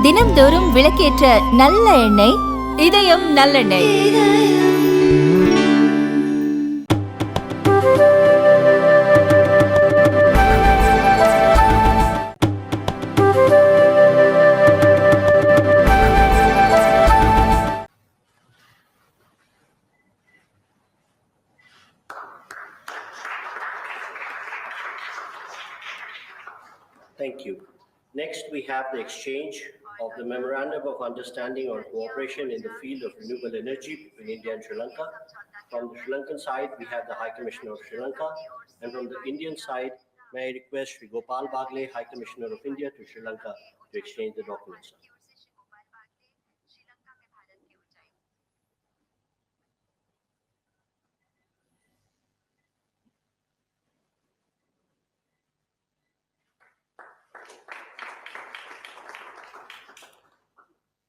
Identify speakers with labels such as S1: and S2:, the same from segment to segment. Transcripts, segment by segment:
S1: தினம்தோறும் விளக்கேற்ற நல்ல எண்ணெய் இதயம் நல்லெண்ணெய்.
S2: Thank you. Next, we have the exchange of the Memorandum of Understanding on Cooperation in the field of renewable energy between India and Sri Lanka. From the Sri Lankan side, we have the High Commissioner of Sri Lanka. And from the Indian side, may I request Sri Gopal Bagle, High Commissioner of India to Sri Lanka, to exchange the documents.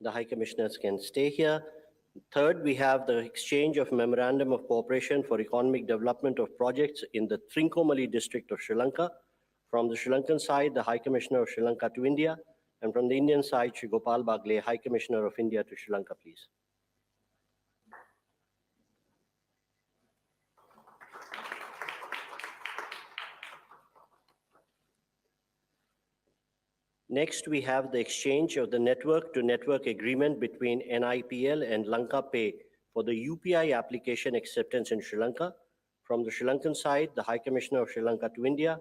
S2: The High Commissioners can stay here. Third, we have the exchange of Memorandum of Cooperation for Economic Development of Projects in the Trincomalee district of Sri Lanka. From the Sri Lankan side, the High Commissioner of Sri Lanka to India. And from the Indian side, Sri Gopal Bagle, High Commissioner of India to Sri Lanka, please. Next, we have the exchange of the network-to-network agreement between NIPL and Lanka Pay for the UPI application acceptance in Sri Lanka. From the Sri Lankan side, the High Commissioner of Sri Lanka to India.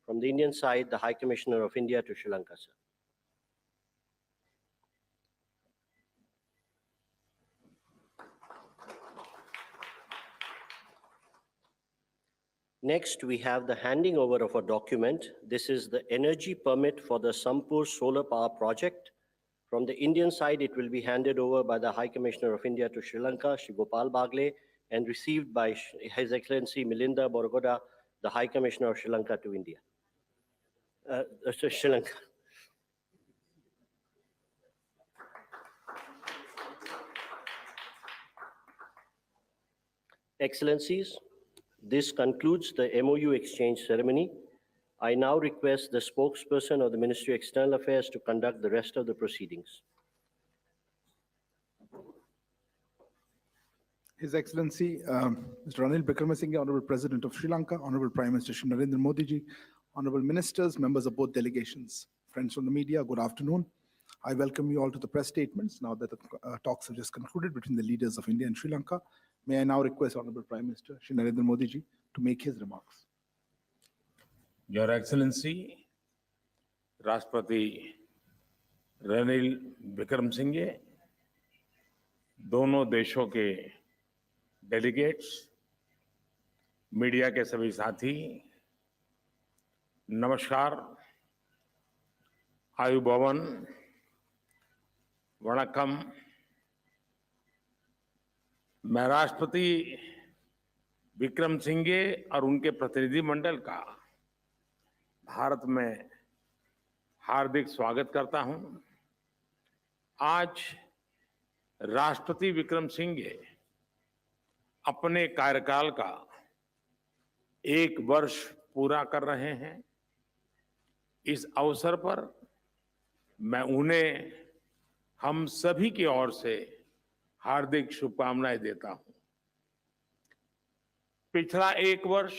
S2: From the Indian side, the High Commissioner of India to Sri Lanka, sir. Next, we have the handing over of a document. This is the energy permit for the Sampur solar power project. From the Indian side, it will be handed over by the High Commissioner of India to Sri Lanka, Sri Gopal Bagle, and received by His Excellency Milinda Borogoda, the High Commissioner of Sri Lanka to India. Sri Lanka. Excellencies, this concludes the MOU exchange ceremony. I now request the spokesperson of the Ministry of External Affairs to conduct the rest of the proceedings.
S3: His Excellency, Mr. Ranil, Wickremesinghe, Honorable President of Sri Lanka, Honorable Prime Minister Shri Narendra Modi ji, Honorable Ministers, members of both delegations, friends from the media, good afternoon. I welcome you all to the press statements now that the talks have just concluded between the leaders of India and Sri Lanka. May I now request Honorable Prime Minister Shri Narendra Modi ji to make his remarks.
S4: Your Excellency, राष्ट्रपति रनिल विक्रमसिंघे, दोनों देशों के delegates, media के सभी साथी, नमस्कार, आयुबोवन, वणक्कम। मैं राष्ट्रपति विक्रमसिंघे और उनके प्रतिनिधिमंडल का भारत में हार्दिक स्वागत करता हूं। आज राष्ट्रपति विक्रमसिंघे अपने कार्यकाल का 1 वर्ष पूरा कर रहे हैं। इस अवसर पर मैं उन्हें हम सभी की ओर से हार्दिक शुभकामनाएं देता हूं। पिछला 1 वर्ष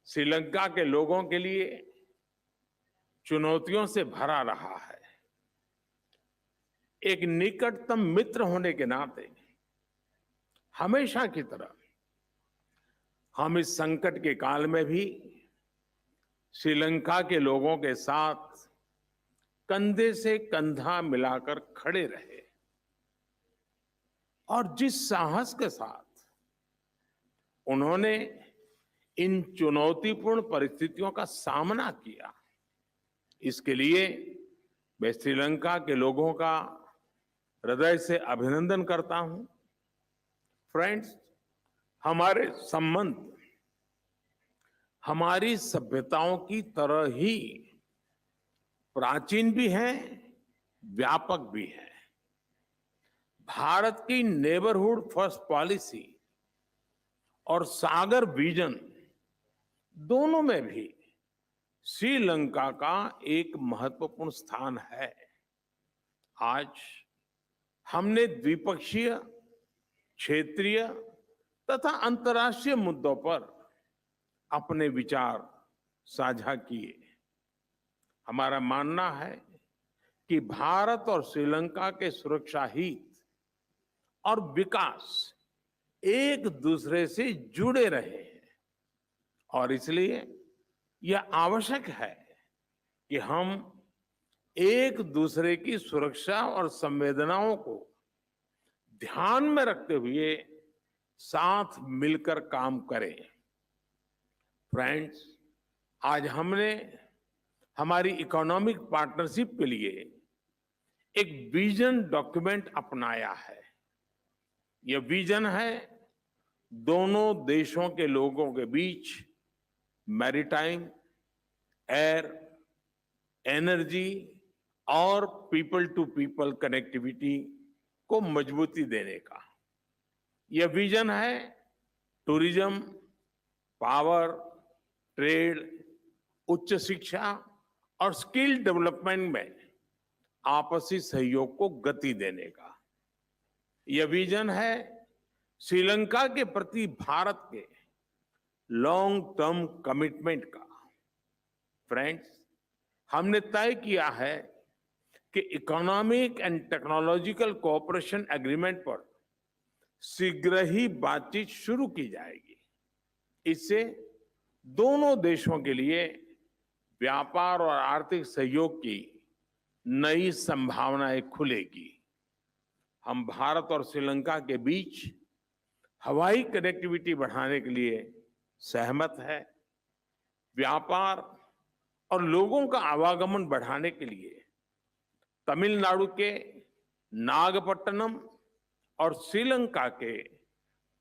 S4: श्रीलंका के लोगों के लिए चुनौतियों से भरा रहा है। एक निकटतम मित्र होने के नाते हमेशा की तरह हम इस संकट के काल में भी श्रीलंका के लोगों के साथ कंधे से कंधा मिलाकर खड़े रहे और जिस साहस के साथ उन्होंने इन चुनौतीपूर्ण परिस्थितियों का सामना किया, इसके लिए मैं श्रीलंका के लोगों का हृदय से अभिनंदन करता हूं। फ्रेंड्स, हमारे संबंध हमारी सभ्यताओं की तरह ही प्राचीन भी हैं, व्यापक भी हैं। भारत की नेबरहुड फर्स्ट पॉलिसी और सागर विजन दोनों में भी श्रीलंका का एक महत्वपूर्ण स्थान है। आज हमने द्विपक्षीय, क्षेत्रीय तथा अंतर्राष्ट्रीय मुद्दों पर अपने विचार साझा किए। हमारा मानना है कि भारत और श्रीलंका के सुरक्षा हित और विकास एक दूसरे से जुड़े रहे हैं और इसलिए यह आवश्यक है कि हम एक दूसरे की सुरक्षा और संवेदनाओं को ध्यान में रखते हुए साथ मिलकर काम करें। फ्रेंड्स, आज हमने हमारी इकोनॉमिक पार्टनरशिप के लिए एक विजन डॉक्यूमेंट अपनाया है। यह विजन है दोनों देशों के लोगों के बीच मैरीटाइम, एयर, एनर्जी और पीपल टू पीपल कनेक्टिविटी को मजबूती देने का। यह विजन है टूरिज्म, पावर, ट्रेड, उच्च शिक्षा और स्किल डेवलपमेंट में आपसी सहयोग को गति देने का। यह विजन है श्रीलंका के प्रति भारत के लॉन्ग टर्म कमिटमेंट का। फ्रेंड्स, हमने तय किया है कि economic and technological cooperation agreement पर शीघ्र ही बातचीत शुरू की जाएगी। इससे दोनों देशों के लिए व्यापार और आर्थिक सहयोग की नई संभावनाएं खुलेगी। हम भारत और श्रीलंका के बीच हवाई कनेक्टिविटी बढ़ाने के लिए सहमत है। व्यापार और लोगों का आवागमन बढ़ाने के लिए तमिलनाडु के नागपट्टनम और श्रीलंका के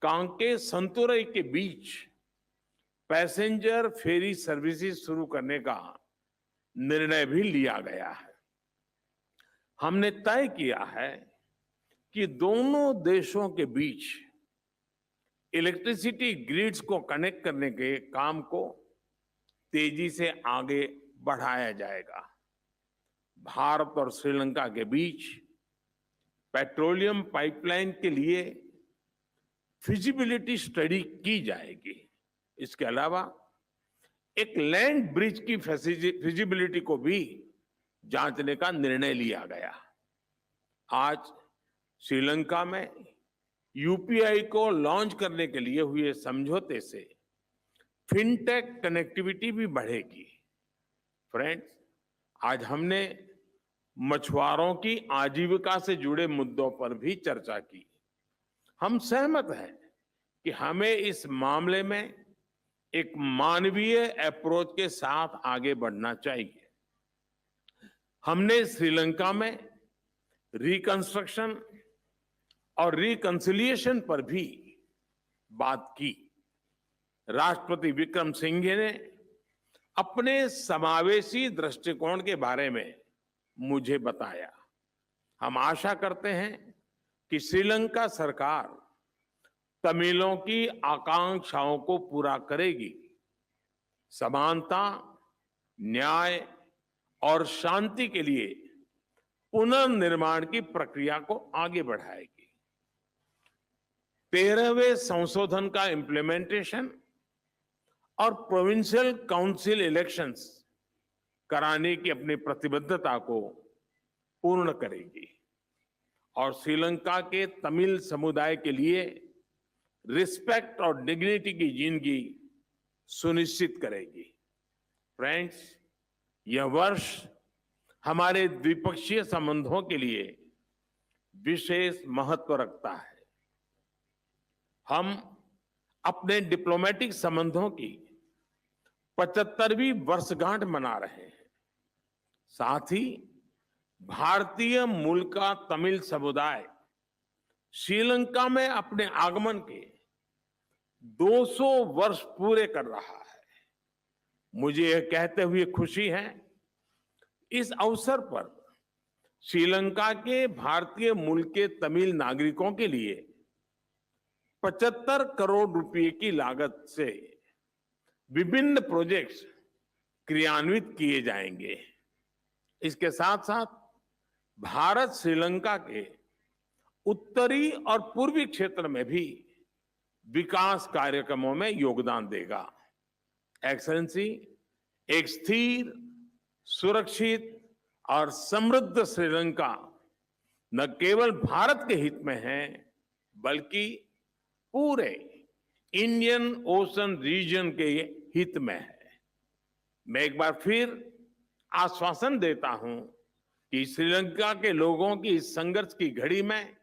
S4: कांके संतुरई के बीच पैसेंजर फेरी सर्विसेज शुरू करने का निर्णय भी लिया गया है। हमने तय किया है कि दोनों देशों के बीच इलेक्ट्रिसिटी ग्रिड्स को कनेक्ट करने के काम को तेजी से आगे बढ़ाया जाएगा। भारत और श्रीलंका के बीच पेट्रोलियम पाइपलाइन के लिए फिजिबिलिटी स्टडी की जाएगी। इसके अलावा एक लैंड ब्रिज की फिजिबिलिटी को भी जांचने का निर्णय लिया गया। आज श्रीलंका में यूपीआई को लॉन्च करने के लिए हुए समझौते से फिनटेक कनेक्टिविटी भी बढ़ेगी। फ्रेंड्स, आज हमने मछुआरों की आजीविका से जुड़े मुद्दों पर भी चर्चा की। हम सहमत हैं कि हमें इस मामले में एक मानवीय अप्रोच के साथ आगे बढ़ना चाहिए। हमने श्रीलंका में रिकंस्ट्रक्शन और रिकंसिलिएशन पर भी बात की। राष्ट्रपति विक्रमसिंघे ने अपने समावेशी दृष्टिकोण के बारे में मुझे बताया। हम आशा करते हैं कि श्रीलंका सरकार तमिलों की आकांक्षाओं को पूरा करेगी, समानता, न्याय और शांति के लिए पुनर्निर्माण की प्रक्रिया को आगे बढ़ाएगी। 13वें संशोधन का इम्प्लीमेंटेशन और प्रोविंशियल काउंसिल इलेक्शंस कराने की अपनी प्रतिबद्धता को पूर्ण करेगी और श्रीलंका के तमिल समुदाय के लिए रिस्पेक्ट और डिग्निटी की जिंदगी सुनिश्चित करेगी। फ्रेंड्स, यह वर्ष हमारे द्विपक्षीय संबंधों के लिए विशेष महत्व रखता है। हम अपने डिप्लोमेटिक संबंधों की 75वीं वर्षगांठ मना रहे हैं। साथ ही भारतीय मूल का तमिल समुदाय श्रीलंका में अपने आगमन के 200 वर्ष पूरे कर रहा है। मुझे यह कहते हुए खुशी है, इस अवसर पर श्रीलंका के भारतीय मूल के तमिल नागरिकों के लिए 75 करोड़ रुपए की लागत से विभिन्न प्रोजेक्ट्स क्रियान्वित किए जाएंगे। इसके साथ साथ भारत श्रीलंका के उत्तरी और पूर्वी क्षेत्र में भी विकास कार्यक्रमों में योगदान देगा। एक्सेलेंसी, एक स्थिर, सुरक्षित और समृद्ध श्रीलंका न केवल भारत के हित में है, बल्कि पूरे इंडियन ओशन रीजन के हित में है। मैं एक बार फिर आश्वासन देता हूं कि श्रीलंका के लोगों की इस संघर्ष की घड़ी में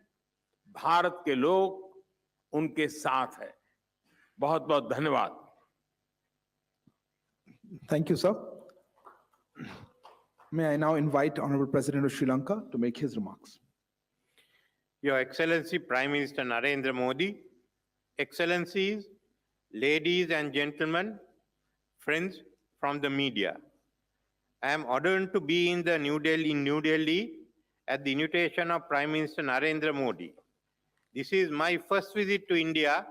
S4: भारत के लोग उनके साथ है। बहुत बहुत धन्यवाद।
S3: Thank you, sir. May I now invite Honorable President of Sri Lanka to make his remarks.
S5: Your Excellency Prime Minister Narendra Modi, Excellencies, ladies and gentlemen, friends from the media. I am honored to be in New Delhi at the invitation of Prime Minister Narendra Modi. This is my first visit to India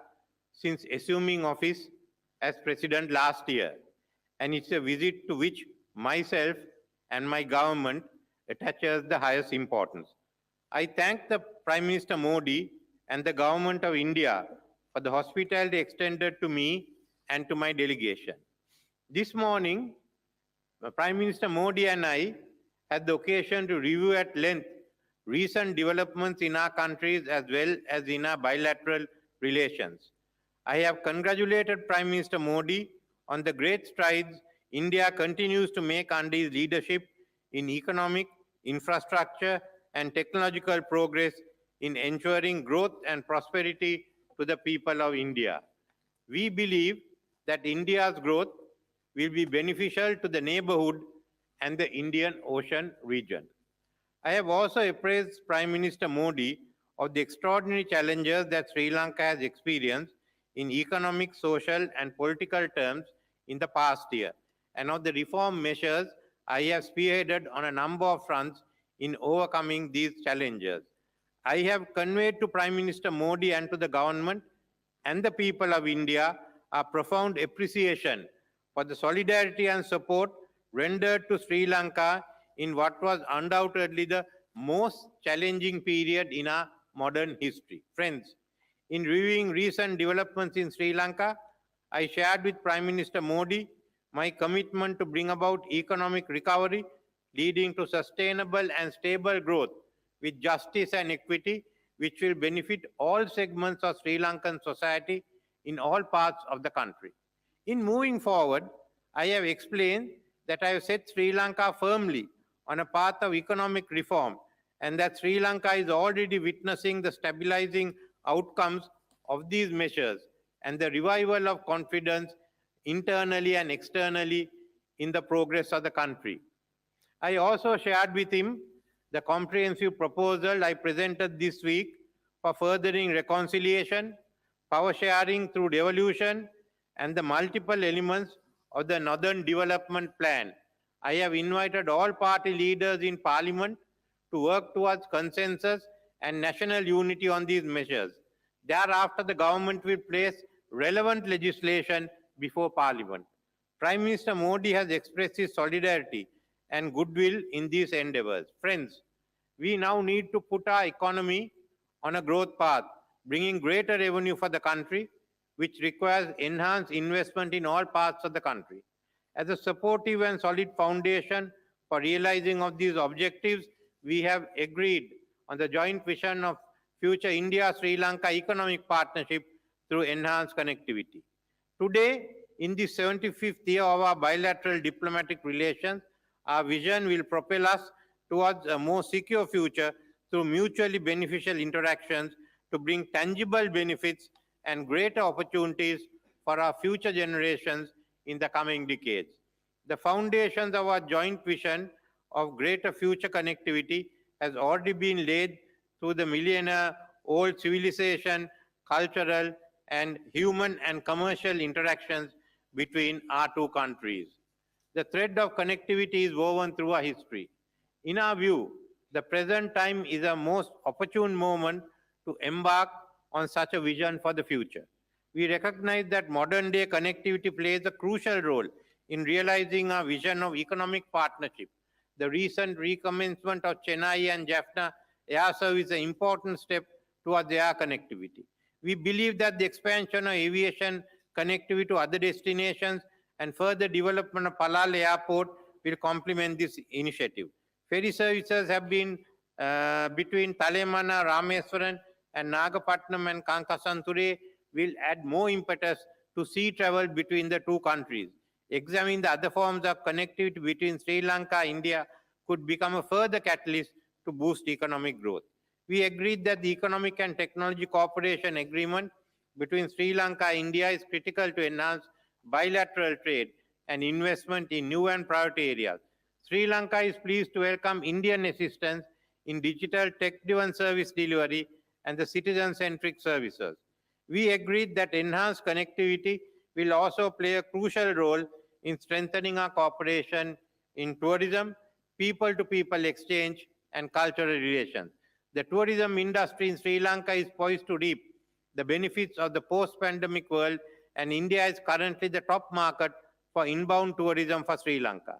S5: since assuming office as President last year, and it's a visit to which myself and my government attaches the highest importance. I thank the Prime Minister Modi and the Government of India for the hospitality extended to me and to my delegation. This morning, Prime Minister Modi and I had the occasion to review at length recent developments in our countries as well as in our bilateral relations. I have congratulated Prime Minister Modi on the great strides India continues to make under his leadership in economic, infrastructure, and technological progress in ensuring growth and prosperity to the people of India. We believe that India's growth will be beneficial to the neighborhood and the Indian Ocean region. I have also appraised Prime Minister Modi of the extraordinary challenges that Sri Lanka has experienced in economic, social, and political terms in the past year, and of the reform measures I have spearheaded on a number of fronts in overcoming these challenges. I have conveyed to Prime Minister Modi and to the government and the people of India a profound appreciation for the solidarity and support rendered to Sri Lanka in what was undoubtedly the most challenging period in our modern history. Friends, in reviewing recent developments in Sri Lanka, I shared with Prime Minister Modi my commitment to bring about economic recovery leading to sustainable and stable growth with justice and equity, which will benefit all segments of Sri Lankan society in all parts of the country. In moving forward, I have explained that I have set Sri Lanka firmly on a path of economic reform and that Sri Lanka is already witnessing the stabilizing outcomes of these measures and the revival of confidence internally and externally in the progress of the country. I also shared with him the comprehensive proposal I presented this week for furthering reconciliation, power sharing through devolution, and the multiple elements of the Northern Development Plan. I have invited all party leaders in Parliament to work towards consensus and national unity on these measures. Thereafter, the government will place relevant legislation before Parliament. Prime Minister Modi has expressed his solidarity and goodwill in these endeavors. Friends, we now need to put our economy on a growth path, bringing greater revenue for the country, which requires enhanced investment in all parts of the country. As a supportive and solid foundation for realizing of these objectives, we have agreed on the joint vision of future India-Sri Lanka economic partnership through enhanced connectivity. Today, in the 75th year of our bilateral diplomatic relations, our vision will propel us towards a more secure future through mutually beneficial interactions to bring tangible benefits and greater opportunities for our future generations in the coming decades. The foundations of our joint vision of greater future connectivity has already been laid through the millennia-old civilization, cultural, and human and commercial interactions between our two countries. The thread of connectivity is woven through our history. In our view, the present time is a most opportune moment to embark on such a vision for the future. We recognize that modern-day connectivity plays a crucial role in realizing our vision of economic partnership. The recent recommencement of Chennai and Jaffna air service is an important step towards air connectivity. We believe that the expansion of aviation connectivity to other destinations and further development of Palal Airport will complement this initiative. Ferry services have been between Talemana, Rameswaram, and Nagapatnam and Kankasanture will add more impetus to sea travel between the two countries. Examining the other forms of connectivity between Sri Lanka and India could become a further catalyst to boost economic growth. We agreed that the Economic and Technology Cooperation Agreement between Sri Lanka and India is critical to enhance bilateral trade and investment in new and priority areas. Sri Lanka is pleased to welcome Indian assistance in digital tech-driven service delivery and the citizen-centric services. We agreed that enhanced connectivity will also play a crucial role in strengthening our cooperation in tourism, people-to-people exchange, and cultural relations. The tourism industry in Sri Lanka is poised to reap the benefits of the post-pandemic world, and India is currently the top market for inbound tourism for Sri Lanka.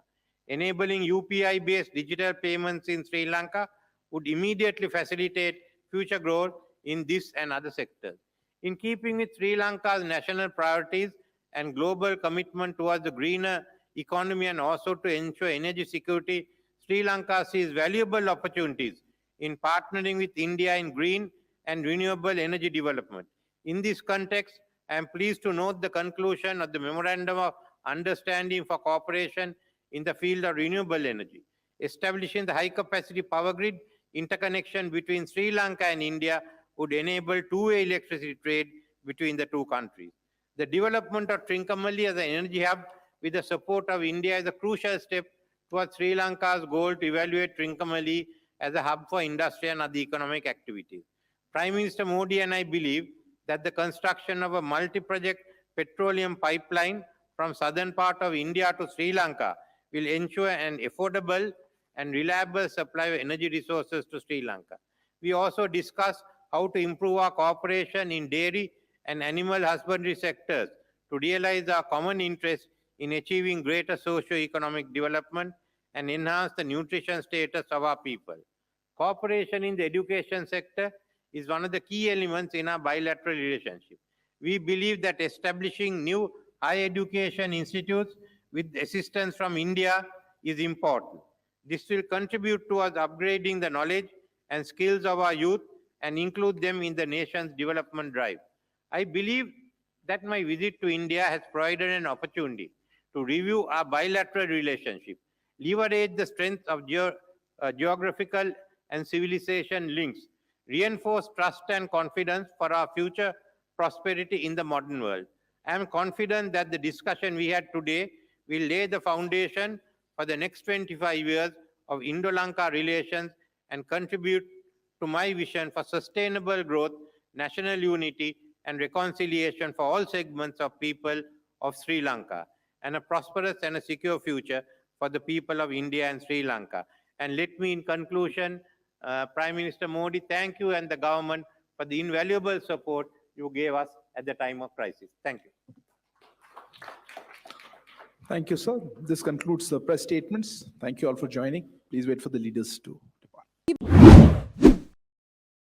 S5: Enabling UPI-based digital payments in Sri Lanka would immediately facilitate future growth in this and other sectors. In keeping with Sri Lanka's national priorities and global commitment towards the greener economy and also to ensure energy security, Sri Lanka sees valuable opportunities in partnering with India in green and renewable energy development. In this context, I am pleased to note the conclusion of the Memorandum of Understanding for Cooperation in the field of renewable energy. Establishing the high-capacity power grid interconnection between Sri Lanka and India would enable two-way electricity trade between the two countries. The development of Trincomalee as an energy hub with the support of India is a crucial step towards Sri Lanka's goal to evaluate Trincomalee as a hub for industry and other economic activities. Prime Minister Modi and I believe that the construction of a multi-project petroleum pipeline from southern part of India to Sri Lanka will ensure an affordable and reliable supply of energy resources to Sri Lanka. We also discussed how to improve our cooperation in dairy and animal husbandry sectors to realize our common interest in achieving greater socio-economic development and enhance the nutrition status of our people. Cooperation in the education sector is one of the key elements in our bilateral relationship. We believe that establishing new higher education institutes with assistance from India is important. This will contribute towards upgrading the knowledge and skills of our youth and include them in the nation's development drive. I believe that my visit to India has provided an opportunity to review our bilateral relationship, leverage the strength of geographical and civilization links, reinforce trust and confidence for our future prosperity in the modern world. I am confident that the discussion we had today will lay the foundation for the next 25 years of Indo-Lanka relations and contribute to my vision for sustainable growth, national unity, and reconciliation for all segments of people of Sri Lanka, and a prosperous and a secure future for the people of India and Sri Lanka. And let me, in conclusion, Prime Minister Modi, thank you and the government for the invaluable support you gave us at the time of crisis. Thank you.
S3: Thank you, sir. This concludes the press statements. Thank you all for joining. Please wait for the leaders to depart.